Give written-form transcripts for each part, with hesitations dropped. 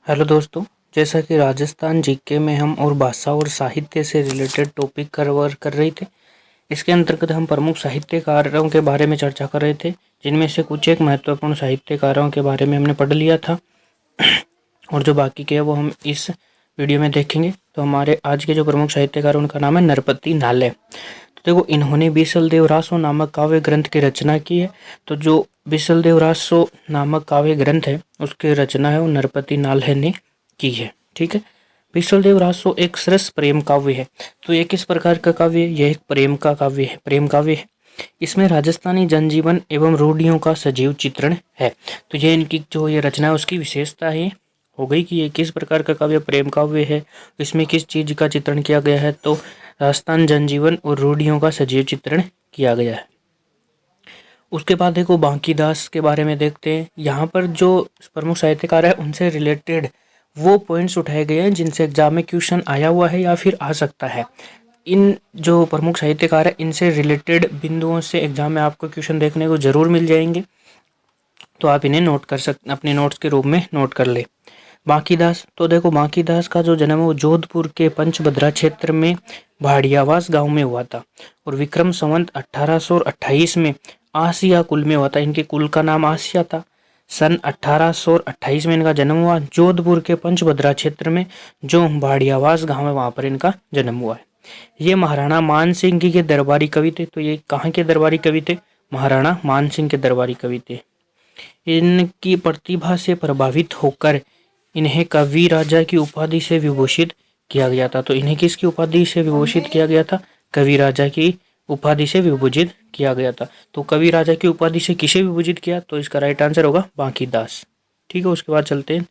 Hello दोस्तों, जैसा कि राजस्थान जीके में हम और भाषा और साहित्य से रिलेटेड टॉपिक कवर कर रहे थे। इसके अंतर्गत हम प्रमुख साहित्यकारों के बारे में चर्चा कर रहे थे, जिनमें से कुछ एक महत्वपूर्ण साहित्यकारों के बारे में हमने पढ़ लिया था और जो बाकी के हैं वो हम इस वीडियो में देखेंगे। तो हमारे आज के जो प्रमुख साहित्यकार उनका नाम है नरपति नाले। तो देखो, इन्होंने बीसलदेव रासो नामक काव्य ग्रंथ की रचना की है। तो जो बीसलदेव रासो नामक काव्य ग्रंथ है उसकी रचना है वो नरपति नाले ने की है। ठीक है, बीसलदेव रासो एक सरस प्रेम काव्य है। तो ये किस प्रकार का काव्य है? यह एक प्रेम का काव्य है, प्रेम काव्य है। इसमें राजस्थानी जनजीवन एवं रूढ़ियों का सजीव चित्रण है। तो ये इनकी जो ये रचना है उसकी विशेषता है हो गई कि ये किस प्रकार का काव्य प्रेम काव्य है, इसमें किस चीज का चित्रण किया गया है। तो राजस्थान जनजीवन और रूढ़ियों का सजीव चित्रण किया गया है। उसके बाद देखो बांकीदास के बारे में देखते हैं। यहाँ पर जो प्रमुख साहित्यकार है उनसे रिलेटेड वो पॉइंट्स उठाए गए हैं जिनसे एग्जाम में क्वेश्चन आया हुआ है या फिर आ सकता है। इन जो प्रमुख साहित्यकार है इनसे रिलेटेड बिंदुओं से एग्जाम में आपको क्वेश्चन देखने को जरूर मिल जाएंगे, तो आप इन्हें नोट कर सकते, अपने नोट्स के रूप में नोट कर ले। बांकीदास, तो देखो बांकीदास का जो जन्म है वो जोधपुर के पंचभद्रा क्षेत्र में भाड़ियावास गांव में हुआ था और विक्रम संवत 1828 में आसिया कुल में हुआ था। इनके कुल का नाम आसिया था। सन 1828 में इनका जन्म हुआ जोधपुर के पंचभद्रा क्षेत्र में, जो भाड़ियावास गांव है वहां पर इनका जन्म हुआ है। ये महाराणा मान सिंह के दरबारी कवि थे। तो ये कहाँ के दरबारी कवि थे? महाराणा मान सिंह के दरबारी कवि थे। इनकी प्रतिभा से प्रभावित होकर इन्हें कवि राजा की उपाधि से विभूषित किया गया था। तो इन्हें किसकी उपाधि से विभूषित किया गया था? कवि राजा की उपाधि से विभूषित किया गया था। तो कवि राजा की उपाधि से किसे विभूषित किया? तो इसका राइट आंसर होगा बांकीदास। ठीक है, उसके बाद चलते हैं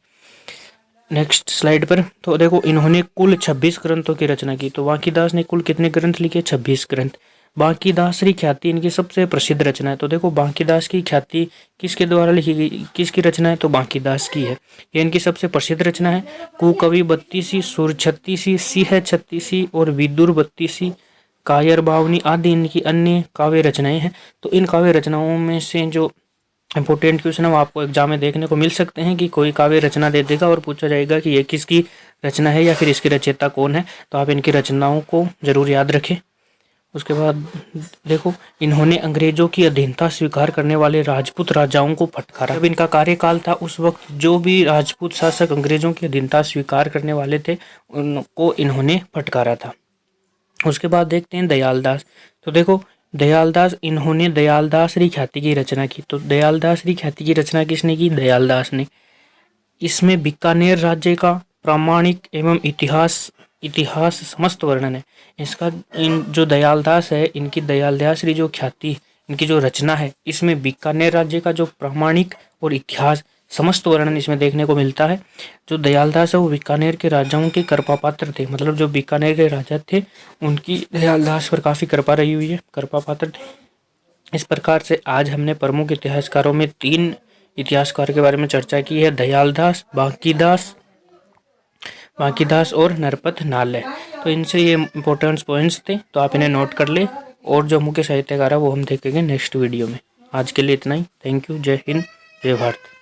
नेक्स्ट स्लाइड पर। तो देखो इन्होंने कुल 26 ग्रंथों की रचना की। तो बांकीदास ने कुल कितने ग्रंथ लिखे? 26 ग्रंथ। बांकीदासरी ख्याति इनकी सबसे प्रसिद्ध रचना है। तो देखो बांकीदास की ख्याति किसके द्वारा लिखी गई, किसकी रचना है? तो बांकीदास की है। ये इनकी सबसे प्रसिद्ध रचना है। कुकवि 32, सुर 36, सिंह 36 और विदुर 32, कायर बावनी आदि इनकी अन्य काव्य रचनाएं हैं। तो इन काव्य रचनाओं में से जो इंपॉर्टेंट क्वेश्चन है वो आपको एग्जाम में देखने को मिल सकते हैं कि कोई काव्य रचना दे देगा और पूछा जाएगा कि ये किसकी रचना है या फिर इसकी रचयिता कौन है। तो आप इनकी रचनाओं को जरूर याद रखें। उसके बाद देखो इन्होंने अंग्रेजों की अधीनता स्वीकार करने वाले राजपूत राजाओं को फटकारा। जब इनका कार्यकाल था उस वक्त जो भी राजपूत शासक अंग्रेजों की अधीनता स्वीकार करने वाले थे उनको इन्होंने फटकारा था। उसके बाद देखते हैं दयालदास। तो देखो दयालदास, इन्होंने दयालदासरी ख्याति की रचना की। तो दयालदासरी ख्याति की रचना किसने की? दयालदास ने। इसमें बीकानेर राज्य का प्रामाणिक एवं इतिहास समस्त वर्णन है। इसका इन जो दयालदास है इनकी दयालदासरी जो ख्याति इनकी जो रचना है इसमें बीकानेर राज्य का जो प्रामाणिक और इतिहास समस्त वर्णन इसमें देखने को मिलता है। जो दयालदास है वो बीकानेर के राजाओं के कृपा पात्र थे। मतलब जो बीकानेर के राजा थे उनकी दयालदास पर काफी कृपा रही हुई है, कृपा पात्र थे। इस प्रकार से आज हमने प्रमुख इतिहासकारों में 3 इतिहासकार के बारे में चर्चा की है, दयालदास, बांकीदास और नरपत नाले। तो इनसे ये इंपॉर्टेंट पॉइंट्स थे, तो आप इन्हें नोट कर ले। और जो मुख्य साहित्यकार है वो हम देखेंगे नेक्स्ट वीडियो में। आज के लिए इतना ही। Thank you. जय हिंद, जय भारत।